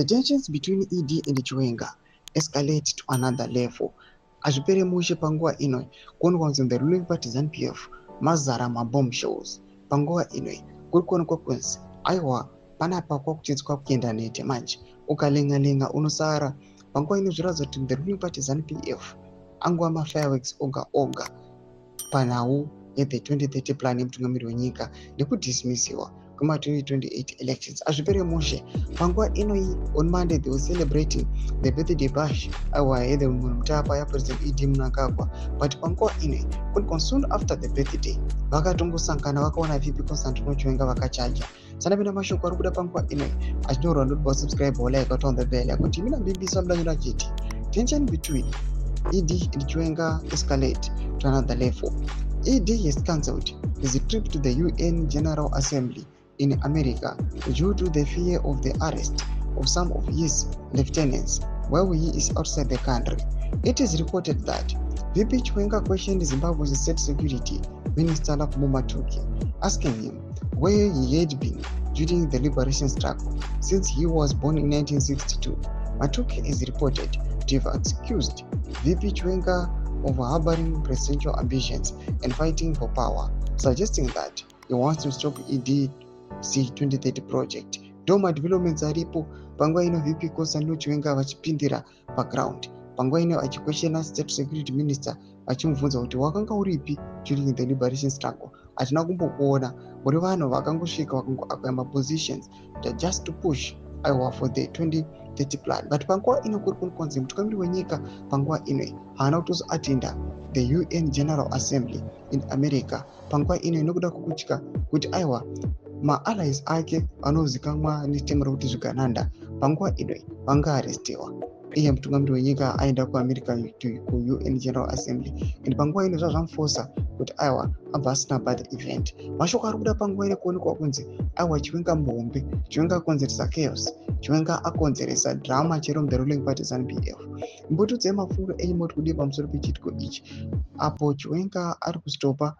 The tensions between ED and Chiwenga escalate to another level. Azvipere mushe panguva ino kuonekwa kunzi the ruling party ZANU-PF mazara mabombshells. Panguva ino kuri kuonekwa kunzi aiwa panapa kwakuchidzwa kuenda nete manje ukalenga-lenga unosara. Panguva ino zviratidza kuti the ruling party ZANU-PF angova mafireworks oga panhau yethe 2030 plan yemutungamiri wenyika nekudismissiwa kwema-2028 elections. Azvipere mushe panguva inoyi on Monday they were celebrating the birthday bash aiwa yethe mutapa yapresident ED Mnangagwa, but panguva inoyi soon after the birthday vakatongosangana vakaona VP Constantino Chiwenga vakachaja. Sanapinda mashoko ari kuda panguva inoyi achinyorwa ndokuba subscribe wala yakati on the bell yakuti mina mbimbisa mudanyura chiti tension between ED and Chiwenga escalate to another level. ED has cancelled his trip to the UN General Assembly in America due to the fear of the arrest of some of his lieutenants while he is outside the country. It is reported that VP Chiwenga questioned Zimbabwe's state security minister Lakubo Matuki, asking him where he had been during the liberation struggle since he was born in 1962. Matuki is reported to have accused VP Chiwenga of harboring presidential ambitions and fighting for power, suggesting that he wants to stop EDC 2030 project. Doma developments aripo panguva ino VP Constantino Chiwenga vachipindira background. Panguva ino achiquestiona state security minister achimubvunza kuti wakanga uripi during the liberation struggle. Hatina kumbokuona muri vanhu vakangosvika vakangoacquire positions just to push aiwa for the 2030 plan. But panguva ino kuri kunzi mutungamiri wenyika panguva ino haana kutozoattenda the UN General Assembly in America. Panguva ino inokuda kukutya kuti aiwa maallies ake anozikamwa netemero kuti zvigananda panguva ino vangaarestiwa. Iye mutungamiri wenyika aenda kuAmerica ku UN General Assembly and panguva ino zvazvamufosa kuti aiwa abva asnapa the event. Mashoko ari kuda panguva ino kuonekwa kunzi aiwa Chiwenga muhombe, Chiwenga akonzeresa chaos, Chiwenga akonzeresa drama chero the ruling party ZANU-PF. Mbutudze mafungiro enyimoti kudii pamusoro pechitiko ichi apo Chiwenga ari kustopa